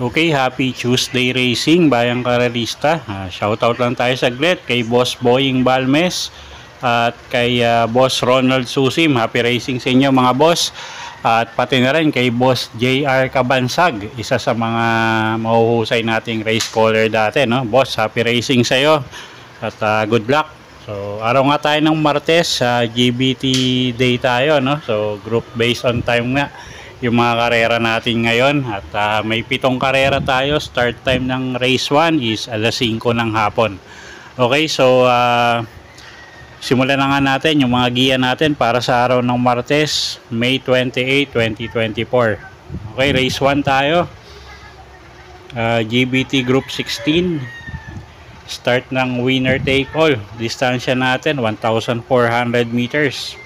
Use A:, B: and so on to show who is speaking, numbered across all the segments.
A: Okay, happy Tuesday Racing, bayang karerista. Shoutout lang tayo saglit kay Boss Boying Balmes at kay Boss Ronald Susim. Happy racing sa inyo mga boss. At pati na rin kay Boss JR Cabansag, isa sa mga mahuhusay nating race caller dati, no? Boss, happy racing sa iyo at good luck. So, araw nga tayo ng Martes, GBT day tayo, no? So, group based on time nga yung mga karera natin ngayon at may 7 karera tayo. Start time ng race 1 is alas 5 ng hapon. Okay, so simulan na nga natin yung mga giya natin para sa araw ng Martes, May 28, 2024. Okay, race 1 tayo. GBT Group 16. Start ng winner take all. Distansya natin 1,400 meters.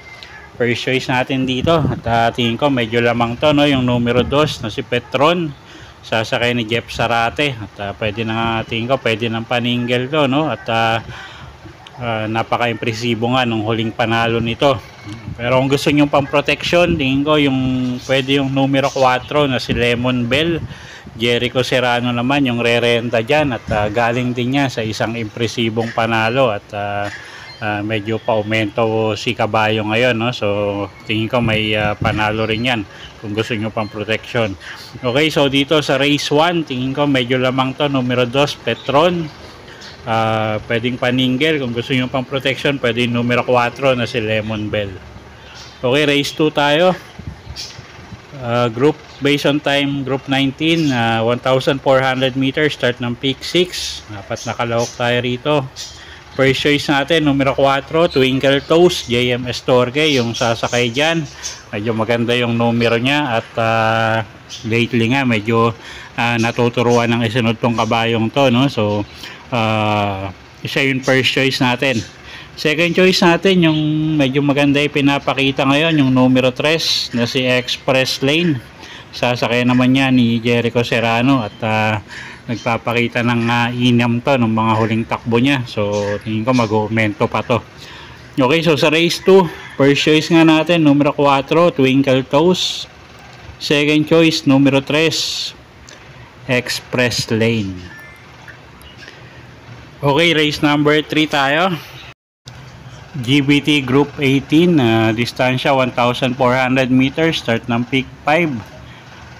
A: First choice natin dito at tingin ko medyo lamang to, no, yung numero 2 na si Petron, sasakay ni Jeff Sarate at pwede na, tingin ko pwede ng paninggel to, no, at napaka-impresibo nga nung huling panalo nito. Pero kung gusto nyo pang protection, tingin ko yung pwede yung numero 4 na si Lemon Bell. Jericho Serrano naman yung re-renta dyan at galing din niya sa isang impresibong panalo at medyo pa-aumento si Kabayo ngayon, no? So tingin ko may panalo rin yan kung gusto nyo pang protection. Okay, so dito sa race 1 tingin ko medyo lamang to, numero 2 Petron. Pwedeng paninggel kung gusto nyo pang protection, pwede yung numero 4 na si Lemon Bell. Okay, race 2 tayo. Group based on time, group 19, 1,400 meters, start ng peak 6. Dapat nakalahok tayo rito. First choice natin, numero 4, Twinkle Toes, JMS Torque, yung sasakay dyan. Medyo maganda yung numero niya at lately nga medyo natuturuan ng isunod tong kabayong to, no? So, isa yung first choice natin. Second choice natin, yung medyo maganda yung pinapakita ngayon, yung numero 3 na si Express Lane. Sasakay naman niya ni Jericho Serrano at nagpapakita ng inam to ng mga huling takbo niya. So tingin ko mag-aumento pa to. Okay, so sa race 2, first choice nga natin numero 4, Twinkle Toes. Second choice numero 3, Express Lane. Okay, race number 3 tayo. GBT Group 18, distansya 1,400 meters, start ng peak 5.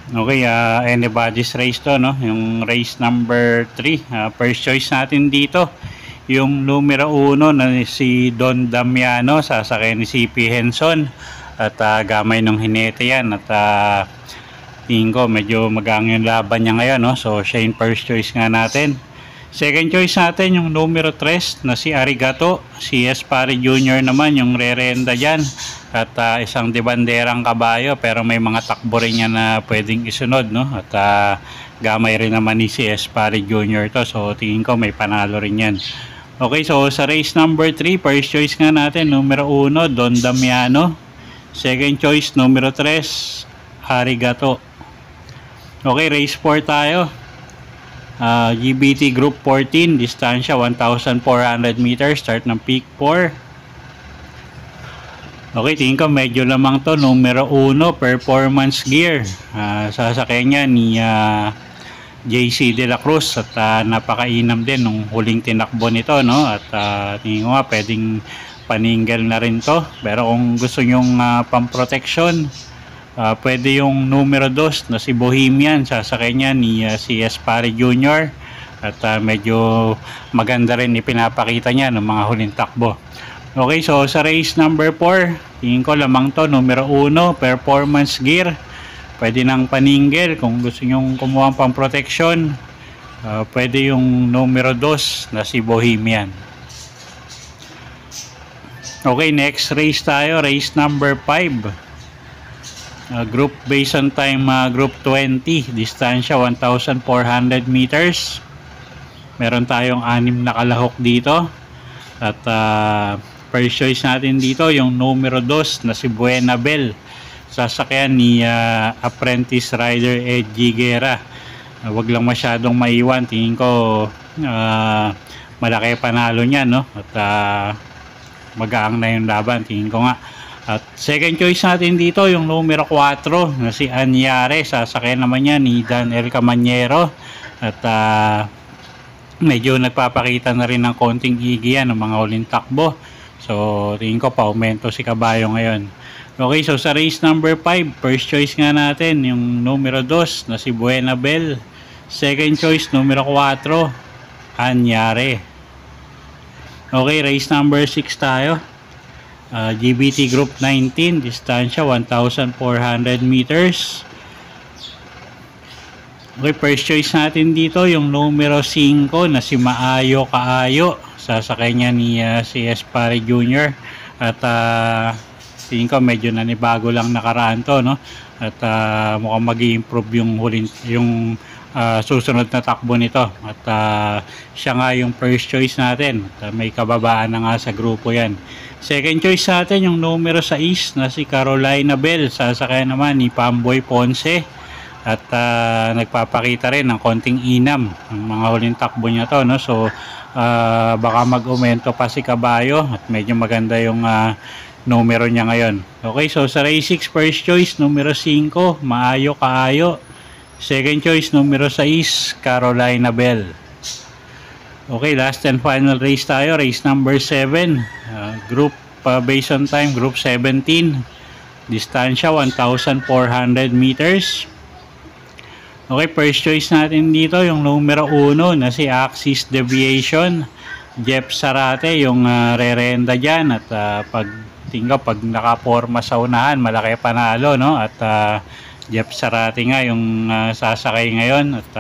A: Okay, anybody's race to, no? Yung race number 3. First choice natin dito, yung numero 1 na si Don Damiano, sasakay ni CP Henson. At gamay ng hinete yan. At tingin ko medyo magang yung laban niya ngayon, no? So siya yung first choice nga natin. Second choice natin yung numero 3 na si Arigato. Si Espari Jr. naman yung re-renda dyan. At isang debanderang kabayo pero may mga takbo rin niya na pwedeng isunod, no? At gamay rin naman ni si Espari Jr. to. So tingin ko may panalo rin yan. Okay, so sa race number 3, first choice nga natin numero 1, Don Damiano. Second choice numero 3, Arigato. Okay, race 4 tayo. GBT Group 14, distansya 1,400 meters, start ng peak 4. Okay, tingin ko medyo lamang to, numero 1, Performance Gear. Sasakyan niya ni JC De La Cruz at napakainam din nung huling tinakbo nito, no? At tingin ko nga pwedeng paninggel na rin to. Pero kung gusto nyong pang-protection, pwede yung numero 2 na si Bohemian, sasakay niya ni si Espari Jr. At medyo maganda rin ipinapakita niya ng mga huling takbo. Okay, so sa race number 4, tingin ko lamang to, numero 1, Performance Gear. Pwede ng paninggel kung gusto nyong kumuha pang protection. Pwede yung numero 2 na si Bohemian. Okay, next race tayo, race number 5. Group based on time, group 20, distansya 1,400 meters. Meron tayong 6 na kalahok dito. At first choice natin dito yung numero 2 na si Buenabel. sasakyan ni apprentice rider Ed Giguera. Wag lang masyadong maiwan, tingin ko malaki panalo niya, no? At magaang na yung laban, tingin ko nga. At second choice natin dito yung numero 4 na si Anyare, sasakyan naman niya ni Dan El Camanyero. At medyo nagpapakita na rin ng konting igi yan ng mga huling takbo. So tingin ko pa-aumento si Kabayo ngayon. Okay, so sa race number 5, first choice nga natin yung numero 2 na si Buenabel. Second choice numero 4, Anyare. Okay, race number 6 tayo. GBT Group 19, distansya 1,400 meters. Okay, first choice natin dito yung numero 5 na si Maayo Kaayo. Sasakay niya ni si Espare Jr. At tingin ko medyo nanibago lang nakaraan to, no? At mukhang mag-i-improve yung susunod na takbo nito. At siya nga yung first choice natin. At may kababaan na nga sa grupo yan. Second choice natin yung numero 6 na si Carolina Bell. Sasakay naman ni Pamboy Ponce. At nagpapakita rin ng konting inam ang mga huling takbo niya to, no? So baka mag-aumento pa si Kabayo at medyo maganda yung numero niya ngayon. Okay, so sa race 6, first choice numero 5, Maayo Kaayo. Second choice numero 6, Carolina Bell. Okay, last and final race tayo, race number 7, group based on time, group 17, distansya 1,400 meters. Okay, first choice natin dito yung numero 1 na si Axis Deviation. Jeff Sarate yung rerenda dyan. At pag nakaporma sa unahan, malaki panalo, no? At Jeff Sarate nga yung sasakay ngayon. At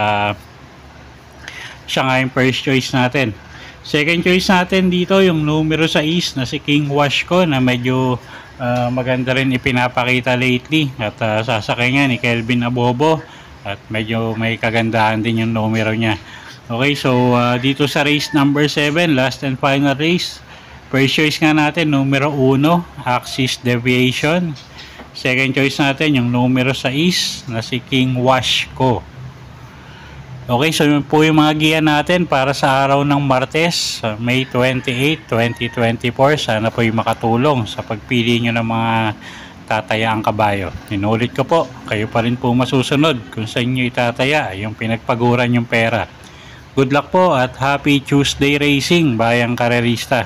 A: siya nga yung first choice natin. Second choice natin dito yung numero 6 na si King Washko na medyo maganda rin ipinapakita lately. At sasakay nga ni Kelvin Abobo. At medyo may kagandahan din yung numero niya. Okay, so dito sa race number 7, last and final race, first choice nga natin numero 1, Axis Deviation. Second choice natin yung numero 6 na si King Washko. Okay, so yun po yung mga giya natin para sa araw ng Martes, May 28, 2024. Sana po yung makatulong sa pagpili nyo ng mga tatayaang kabayo. Inulit ko po, kayo pa rin po masusunod kung saan nyo itataya yung pinagpaguran yung pera. Good luck po at happy Tuesday racing, bayang karerista.